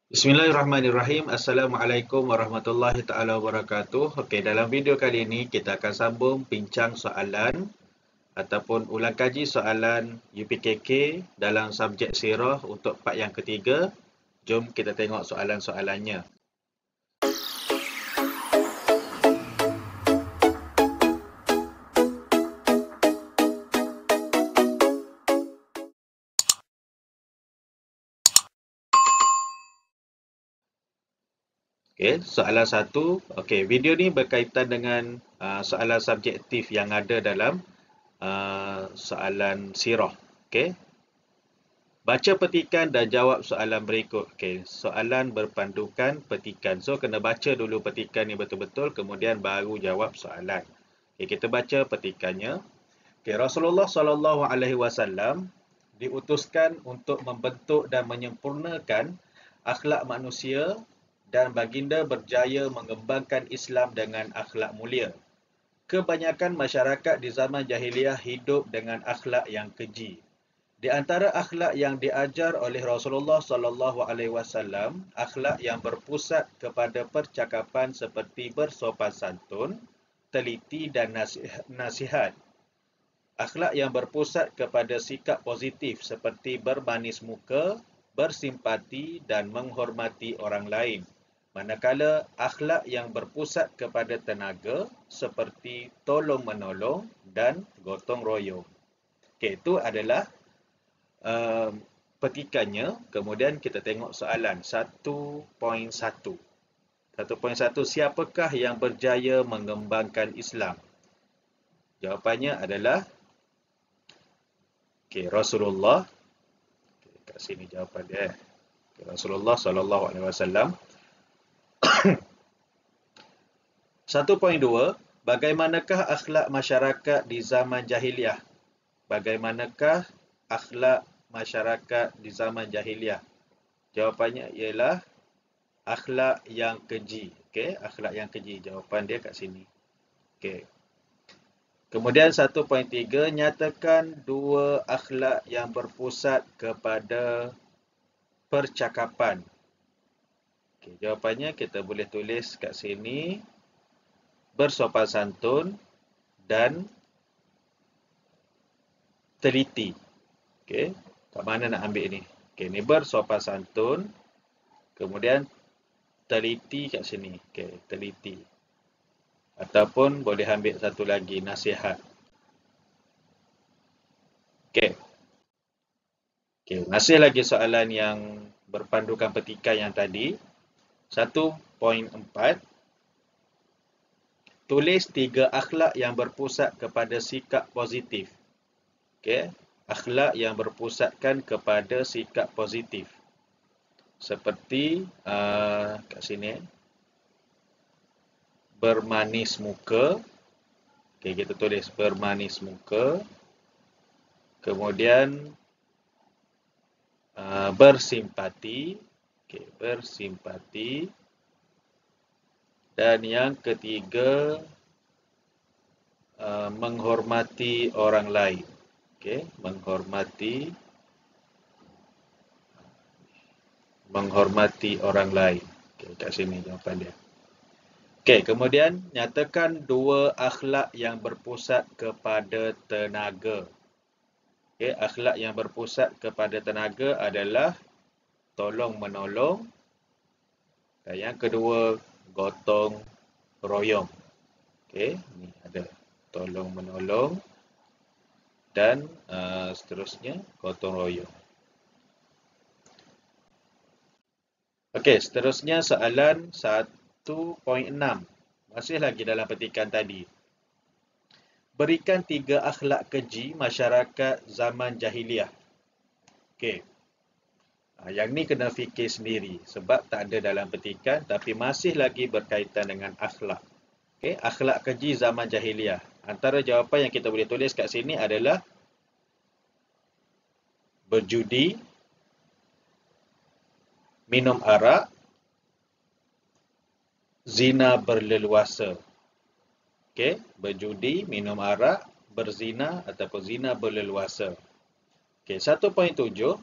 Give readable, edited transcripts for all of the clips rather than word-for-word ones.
Bismillahirrahmanirrahim. Assalamualaikum warahmatullahi taala wabarakatuh. Okey, dalam video kali ini kita akan sambung bincang soalan ataupun ulang kaji soalan UPKK dalam subjek sirah untuk part yang ketiga. Jom kita tengok soalan-soalannya. Okey, soalan satu. Okey, video ni berkaitan dengan soalan subjektif yang ada dalam soalan sirah. Okey. Baca petikan dan jawab soalan berikut. Okey, soalan berpandukan petikan. So, kena baca dulu petikan ni betul-betul, kemudian baru jawab soalan. Okey, kita baca petikannya. Okey, Rasulullah SAW diutuskan untuk membentuk dan menyempurnakan akhlak manusia dan baginda berjaya mengembangkan Islam dengan akhlak mulia. Kebanyakan masyarakat di zaman jahiliah hidup dengan akhlak yang keji. Di antara akhlak yang diajar oleh Rasulullah SAW, akhlak yang berpusat kepada percakapan seperti bersopan santun, teliti dan nasihat. Akhlak yang berpusat kepada sikap positif seperti bermanis muka, bersimpati dan menghormati orang lain. Manakala akhlak yang berpusat kepada tenaga seperti tolong-menolong dan gotong royong. Okey, itu adalah petikannya. Kemudian kita tengok soalan 1.1. 1.1, siapakah yang berjaya mengembangkan Islam? Jawapannya adalah Rasulullah. Kat sini jawapan dia. Rasulullah SAW. 1.2, bagaimanakah akhlak masyarakat di zaman jahiliah? Bagaimanakah akhlak masyarakat di zaman jahiliah? Jawapannya ialah akhlak yang keji. Okey, akhlak yang keji. Jawapan dia kat sini. Okey. Kemudian 1.3, nyatakan dua akhlak yang berpusat kepada percakapan. Okey, jawapannya kita boleh tulis kat sini, bersopan santun dan teliti. Okey, kat mana nak ambil ni? Okey, ni bersopan santun, kemudian teliti kat sini. Okey, teliti. Ataupun boleh ambil satu lagi, nasihat. Okey. Okey, masih lagi soalan yang berpandukan petikan yang tadi. 1.4, tulis 3 akhlak yang berpusat kepada sikap positif. Okey, akhlak yang berpusatkan kepada sikap positif. Seperti kat sini, bermanis muka. Okey, kita tulis bermanis muka. Kemudian bersimpati. Okey, bersimpati. Dan yang ketiga, menghormati orang lain. Okey, menghormati orang lain. Okey, kat sini jawapan dia. Okey, kemudian nyatakan dua akhlak yang berpusat kepada tenaga. Okey, akhlak yang berpusat kepada tenaga adalah tolong-menolong. Dan yang kedua, gotong royong. Okey, ni ada tolong-menolong dan seterusnya gotong royong. Okey, seterusnya soalan 1.6. Masih lagi dalam petikan tadi. Berikan 3 akhlak keji masyarakat zaman jahiliah. Okey. Yang ni kena fikir sendiri sebab tak ada dalam petikan tapi masih lagi berkaitan dengan akhlak. Okey, akhlak keji zaman jahiliah. Antara jawapan yang kita boleh tulis kat sini adalah berjudi, minum arak, zina berleluasa. Okey, berjudi, minum arak, berzina ataupun zina berleluasa. Okey, 1.7,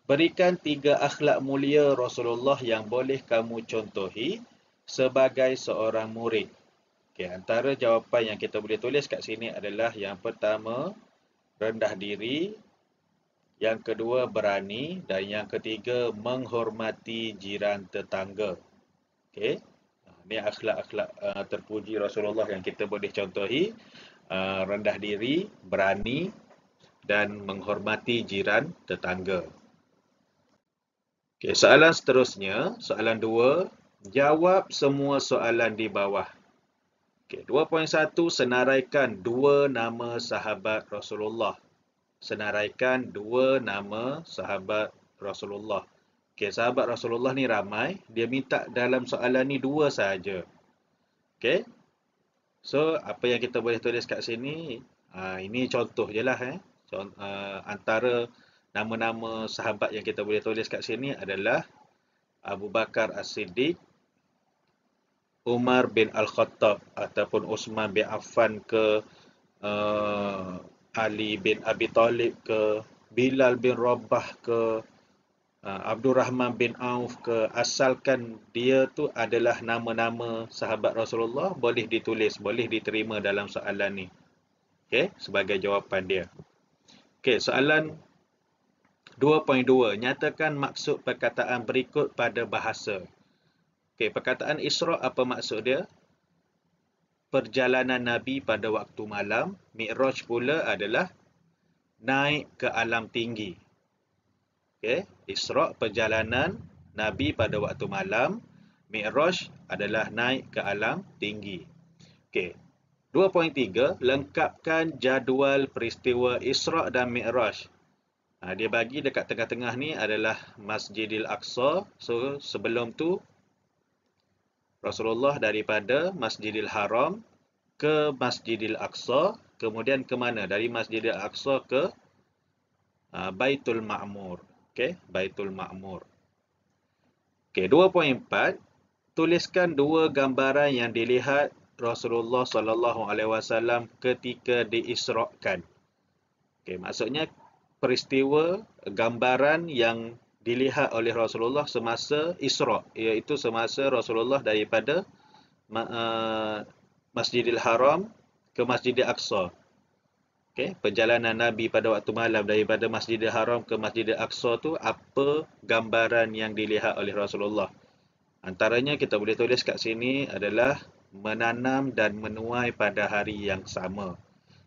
Berikan 3 akhlak mulia Rasulullah yang boleh kamu contohi sebagai seorang murid. Okay, antara jawapan yang kita boleh tulis kat sini adalah yang pertama, rendah diri, yang kedua, berani, dan yang ketiga, menghormati jiran tetangga. Okay. Ini akhlak-akhlak terpuji Rasulullah yang kita boleh contohi. Rendah diri, berani, dan menghormati jiran tetangga. Okay, soalan seterusnya, soalan 2, jawab semua soalan di bawah. Okay, 2.1, senaraikan 2 nama sahabat Rasulullah. Senaraikan 2 nama sahabat Rasulullah. Okay, sahabat Rasulullah ni ramai, dia minta dalam soalan ni 2 sahaja. Okay, so apa yang kita boleh tulis kat sini, ini contoh je lah. Antara nama-nama sahabat yang kita boleh tulis kat sini adalah Abu Bakar As-Siddiq, Umar bin Al-Khattab ataupun Uthman bin Affan ke, Ali bin Abi Talib ke, Bilal bin Rabah ke, Abdul Rahman bin Auf ke, asalkan dia tu adalah nama-nama sahabat Rasulullah, boleh ditulis, boleh diterima dalam soalan ni. Okey, sebagai jawapan dia. Okey, soalan 2.2, nyatakan maksud perkataan berikut pada bahasa. Okey, perkataan Isra' apa maksud dia? Perjalanan Nabi pada waktu malam. Mi'raj pula adalah naik ke alam tinggi. Okey, Isra' perjalanan Nabi pada waktu malam. Mi'raj adalah naik ke alam tinggi. Okey. 2.3, lengkapkan jadual peristiwa Isra' dan Mi'raj. Dia bagi dekat tengah-tengah ni adalah Masjidil Aqsa. So, sebelum tu Rasulullah daripada Masjidil Haram ke Masjidil Aqsa, kemudian ke mana? Dari Masjidil Aqsa ke Baitul Ma'mur. Okey, Baitul Ma'mur. Okey, 2.4, tuliskan 2 gambaran yang dilihat Rasulullah SAW ketika diisrakan. Okey, maksudnya peristiwa gambaran yang dilihat oleh Rasulullah semasa Isra', iaitu semasa Rasulullah daripada Masjidil Haram ke Masjidil Aqsa. Okey, perjalanan Nabi pada waktu malam daripada Masjidil Haram ke Masjidil Aqsa tu, apa gambaran yang dilihat oleh Rasulullah? Antaranya kita boleh tulis kat sini adalah menanam dan menuai pada hari yang sama.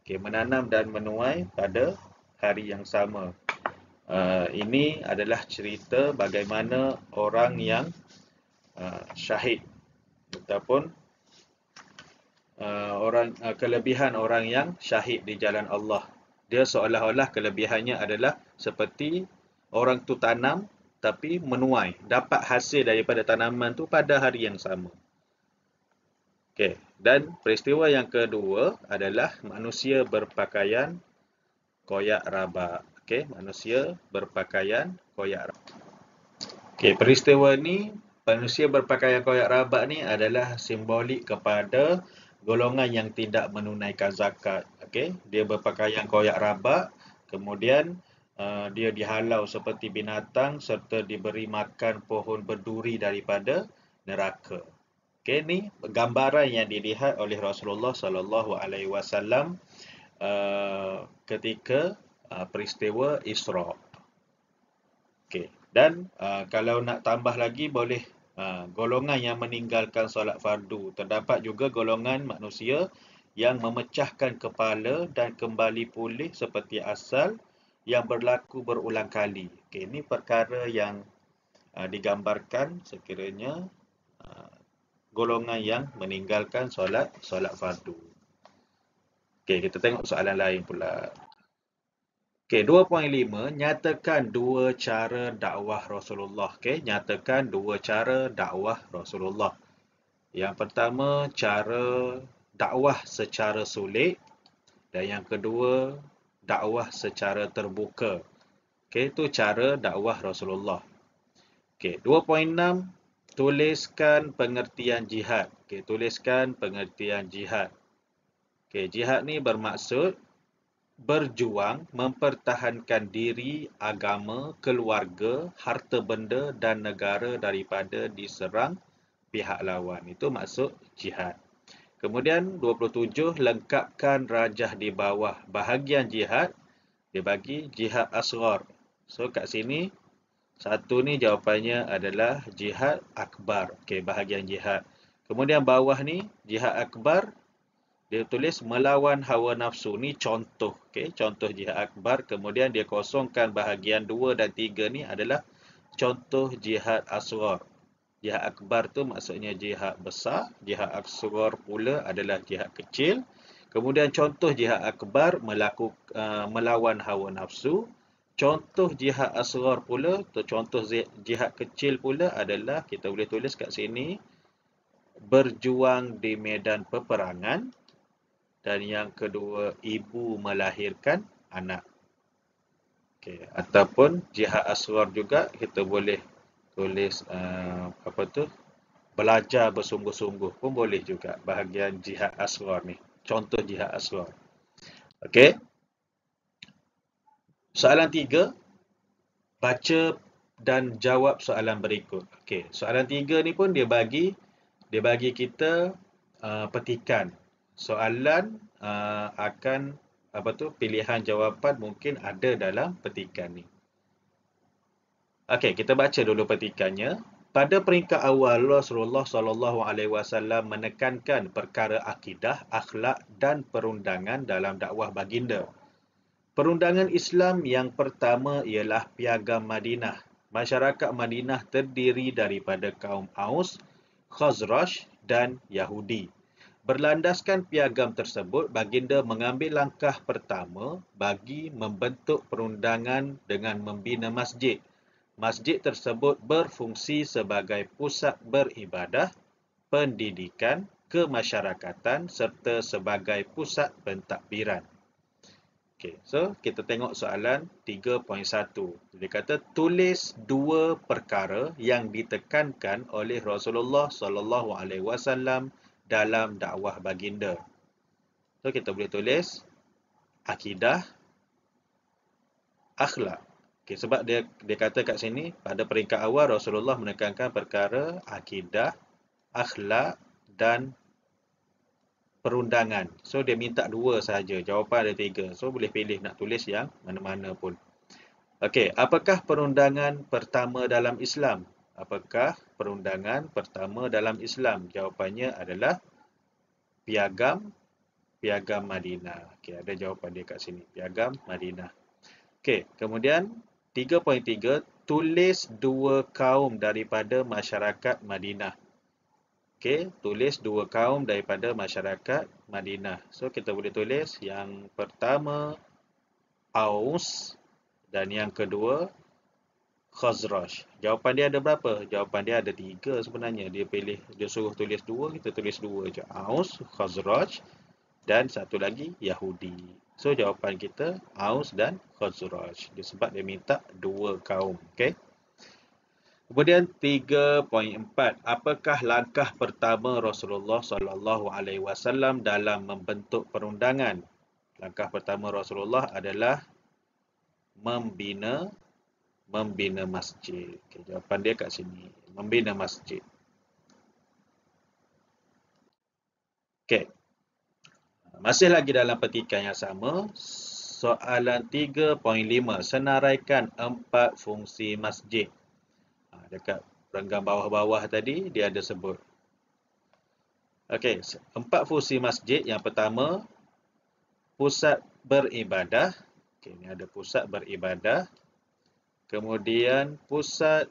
Okey, menanam dan menuai pada hari yang sama. Ini adalah cerita bagaimana orang yang syahid ataupun kelebihan orang yang syahid di jalan Allah. Dia seolah-olah kelebihannya adalah seperti orang tu tanam tapi menuai, dapat hasil daripada tanaman tu pada hari yang sama. Okey, dan peristiwa yang kedua adalah manusia berpakaian koyak rabak. Okey, manusia berpakaian koyak rabak. Okey, peristiwa ni, manusia berpakaian koyak rabak ni adalah simbolik kepada golongan yang tidak menunaikan zakat. Okey, dia berpakaian koyak rabak, kemudian dia dihalau seperti binatang serta diberi makan pohon berduri daripada neraka. Okey, ni gambaran yang dilihat oleh Rasulullah SAW ketika peristiwa Isra'. Okey, dan kalau nak tambah lagi boleh golongan yang meninggalkan solat fardu. Terdapat juga golongan manusia yang memecahkan kepala dan kembali pulih seperti asal yang berlaku berulang kali. Okey, ini perkara yang digambarkan sekiranya golongan yang meninggalkan solat fardu. Okey, kita tengok soalan lain pula. Okey, 2.5, nyatakan 2 cara dakwah Rasulullah. Okey, nyatakan 2 cara dakwah Rasulullah. Yang pertama, cara dakwah secara sulit, dan yang kedua, dakwah secara terbuka. Okey, itu cara dakwah Rasulullah. Okey, 2.6, tuliskan pengertian jihad. Okey, tuliskan pengertian jihad. Okey, jihad ni bermaksud berjuang mempertahankan diri, agama, keluarga, harta benda dan negara daripada diserang pihak lawan. Itu maksud jihad. Kemudian 27, lengkapkan rajah di bawah. Bahagian jihad, dia bagi jihad asghar. So kat sini, satu ni jawapannya adalah jihad akbar. Okey, bahagian jihad. Kemudian bawah ni, jihad akbar, dia tulis melawan hawa nafsu. Ni contoh. Okey, contoh jihad akbar. Kemudian dia kosongkan bahagian 2 dan 3 ni adalah contoh jihad asghar. Jihad akbar tu maksudnya jihad besar. Jihad asghar pula adalah jihad kecil. Kemudian contoh jihad akbar melawan hawa nafsu. Contoh jihad asghar pula, contoh jihad kecil pula adalah, kita boleh tulis kat sini, berjuang di medan peperangan. Dan yang kedua, ibu melahirkan anak. Okay. Ataupun jihad asghar juga kita boleh tulis belajar bersungguh-sungguh pun boleh juga, bahagian jihad asghar ni. Contoh jihad asghar. Okey. Soalan 3, baca dan jawab soalan berikut. Okey, soalan 3 ni pun dia bagi kita petikan. Soalan akan pilihan jawapan mungkin ada dalam petikan ni. Okey, kita baca dulu petikannya. Pada peringkat awal, Rasulullah SAW menekankan perkara akidah, akhlak dan perundangan dalam dakwah baginda. Perundangan Islam yang pertama ialah Piagam Madinah. Masyarakat Madinah terdiri daripada kaum Aus, Khazraj dan Yahudi. Berlandaskan piagam tersebut, baginda mengambil langkah pertama bagi membentuk perundangan dengan membina masjid. Masjid tersebut berfungsi sebagai pusat beribadah, pendidikan, kemasyarakatan serta sebagai pusat pentadbiran. Okey, so kita tengok soalan 3.1. Dia kata tulis dua perkara yang ditekankan oleh Rasulullah SAW dalam dakwah baginda. So kita boleh tulis akidah, akhlak. Okey, sebab dia kata kat sini pada peringkat awal Rasulullah menekankan perkara akidah, akhlak dan perundangan. So dia minta dua sahaja, jawapan ada 3. So boleh pilih nak tulis yang mana-mana pun. Okey, apakah perundangan pertama dalam Islam? Apakah perundangan pertama dalam Islam? Jawapannya adalah Piagam Madinah. Okey, ada jawapan dia kat sini, Piagam Madinah. Okey, kemudian 3.3, tulis dua kaum daripada masyarakat Madinah. Okey, tulis dua kaum daripada masyarakat Madinah. So kita boleh tulis yang pertama Aus dan yang kedua Khazraj. Jawapan dia ada berapa? Jawapan dia ada 3 sebenarnya. Dia suruh tulis 2, kita tulis 2 je. Aus, Khazraj dan satu lagi Yahudi. So jawapan kita Aus dan Khazraj. Sebab dia minta 2 kaum. Okey. Kemudian 3.4, apakah langkah pertama Rasulullah SAW dalam membentuk perundangan? Langkah pertama Rasulullah adalah membina masjid. Okay, jawapan dia kat sini, membina masjid. Okey. Masih lagi dalam petikan yang sama, soalan 3.5, senaraikan 4 fungsi masjid. Dekat renggang bawah-bawah tadi dia ada sebut. Okey, 4 fungsi masjid. Yang pertama, pusat beribadah. Okey, ni ada pusat beribadah. Kemudian pusat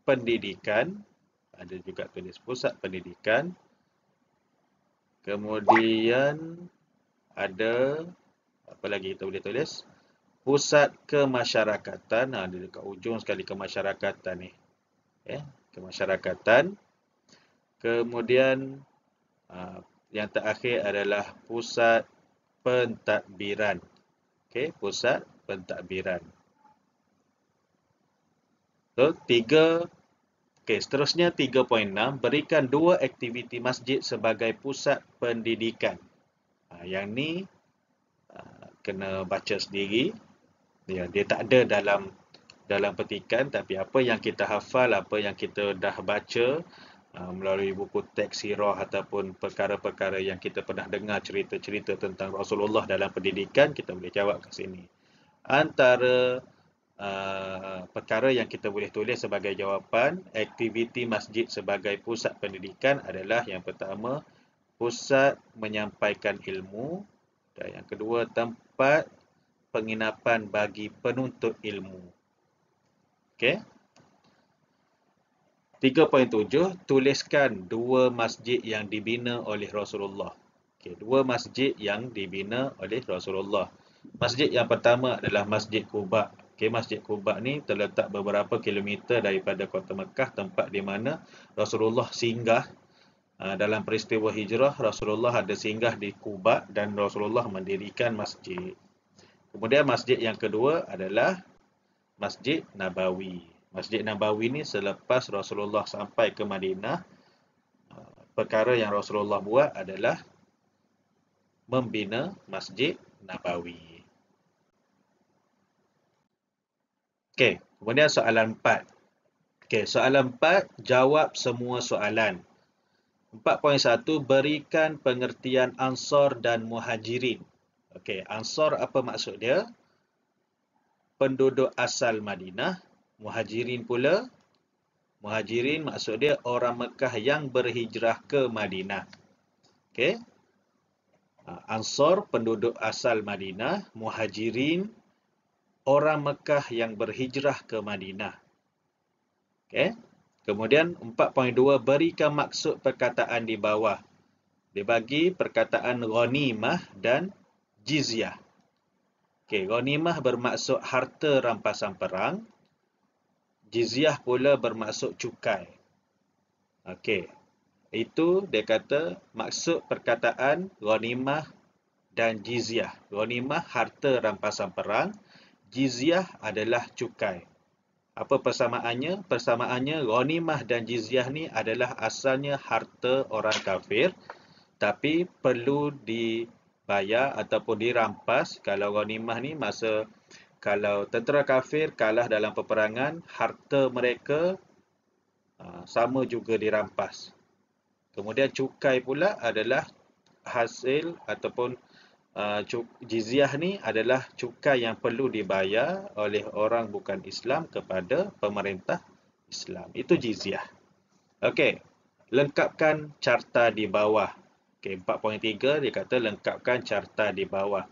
pendidikan. Ada juga tulis pusat pendidikan. Kemudian ada apa lagi kita boleh tulis? Pusat kemasyarakatan. Ada dekat ujung sekali kemasyarakatan ni. Kemasyarakatan. Kemudian yang terakhir adalah pusat pentadbiran. Okey, pusat pentadbiran. So, seterusnya 3.6, berikan 2 aktiviti masjid sebagai pusat pendidikan. Yang ni kena baca sendiri. Ya, dia tak ada dalam petikan, tapi apa yang kita hafal, apa yang kita dah baca melalui buku teks sirah ataupun perkara-perkara yang kita pernah dengar cerita-cerita tentang Rasulullah dalam pendidikan, kita boleh jawab ke sini. Antara perkara yang kita boleh tulis sebagai jawapan, aktiviti masjid sebagai pusat pendidikan adalah yang pertama, pusat menyampaikan ilmu, dan yang kedua, tempat penginapan bagi penuntut ilmu. Okey. 3.7, tuliskan dua masjid yang dibina oleh Rasulullah. Okey, dua masjid yang dibina oleh Rasulullah. Masjid yang pertama adalah Masjid Quba. Okey, Masjid Quba ni terletak beberapa kilometer daripada Kota Mekah, tempat di mana Rasulullah singgah dalam peristiwa hijrah. Rasulullah ada singgah di Quba dan Rasulullah mendirikan masjid. Kemudian masjid yang kedua adalah Masjid Nabawi. Masjid Nabawi ni selepas Rasulullah sampai ke Madinah, perkara yang Rasulullah buat adalah membina Masjid Nabawi. Okey, kemudian soalan 4. Okey, soalan 4, jawab semua soalan. 4.1, berikan pengertian Ansar dan Muhajirin. Okey, Ansar apa maksud dia? Penduduk asal Madinah. Muhajirin pula, Muhajirin maksud dia orang Mekah yang berhijrah ke Madinah. Okey. Ansar penduduk asal Madinah, Muhajirin orang Mekah yang berhijrah ke Madinah. Okey. Kemudian 4.2, berikan maksud perkataan di bawah. Dia bagi perkataan ghanimah dan jizyah. Okey, ghanimah bermaksud harta rampasan perang. Jizyah pula bermaksud cukai. Okey. Itu dia kata maksud perkataan ghanimah dan jizyah. Ghanimah harta rampasan perang, jizyah adalah cukai. Apa persamaannya? Persamaannya ghanimah dan jizyah ni adalah asalnya harta orang kafir, tapi perlu dibayar ataupun dirampas. Kalau ghanimah ni kalau tentera kafir kalah dalam peperangan, harta mereka sama juga dirampas. Kemudian cukai pula adalah hasil ataupun jizyah ni adalah cukai yang perlu dibayar oleh orang bukan Islam kepada pemerintah Islam. Itu jizyah. Okey, lengkapkan carta di bawah. Okey, 4.3 dia kata lengkapkan carta di bawah.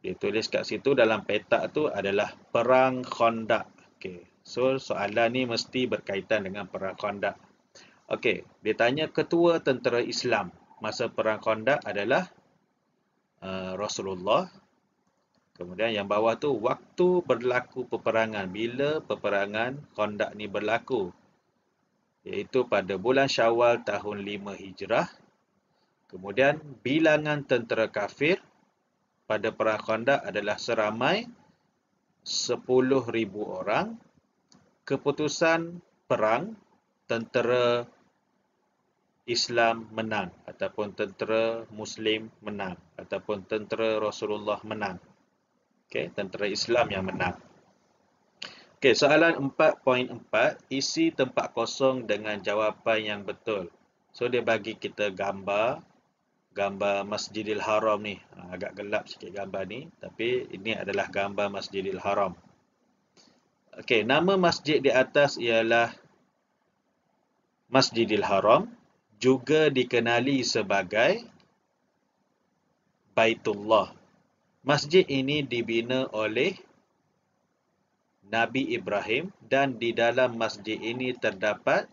Dia tulis kat situ dalam petak tu adalah Perang Khandaq. Okey, so soalan ni mesti berkaitan dengan Perang Khandaq. Okey, dia tanya ketua tentera Islam masa Perang Khandaq adalah Rasulullah. Kemudian yang bawah tu, waktu berlaku peperangan. Bila peperangan Khandaq ni berlaku? Iaitu pada bulan Syawal tahun 5 Hijrah. Kemudian bilangan tentera kafir pada Perang Khandaq adalah seramai 10,000 orang. Keputusan perang, tentera Islam menang ataupun tentera Muslim menang ataupun tentera Rasulullah menang. Okey, tentera Islam yang menang. Okey, soalan 4.4, isi tempat kosong dengan jawapan yang betul. So dia bagi kita gambar Masjidil Haram ni. Agak gelap sikit gambar ni, tapi ini adalah gambar Masjidil Haram. Okey, nama masjid di atas ialah Masjidil Haram, juga dikenali sebagai Baitullah. Masjid ini dibina oleh Nabi Ibrahim dan di dalam masjid ini terdapat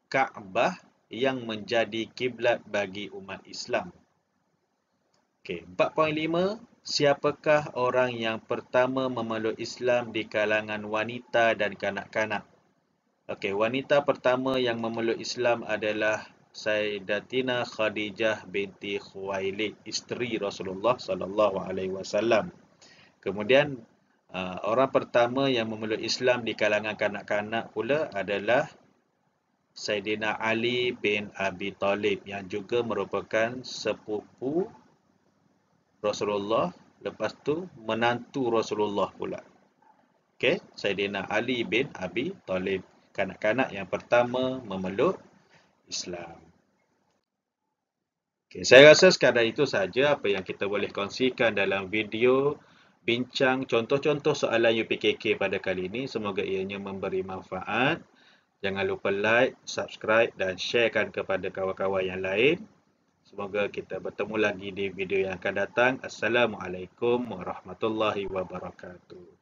Kaabah yang menjadi kiblat bagi umat Islam. Okey, 4.5, siapakah orang yang pertama memeluk Islam di kalangan wanita dan kanak-kanak? Okey, wanita pertama yang memeluk Islam adalah Sayyidatina Khadijah binti Khuwailid, isteri Rasulullah sallallahu alaihi wasallam. Kemudian orang pertama yang memeluk Islam di kalangan kanak-kanak pula adalah Sayyidina Ali bin Abi Talib yang juga merupakan sepupu Rasulullah Lepas tu menantu Rasulullah pula. Okey, Saidina Ali bin Abi Thalib, kanak-kanak yang pertama memeluk Islam. Okay, saya rasa sekadar itu saja apa yang kita boleh kongsikan dalam video bincang contoh-contoh soalan UPKK pada kali ini. Semoga ianya memberi manfaat. Jangan lupa like, subscribe dan sharekan kepada kawan-kawan yang lain. Semoga kita bertemu lagi di video yang akan datang. Assalamualaikum warahmatullahi wabarakatuh.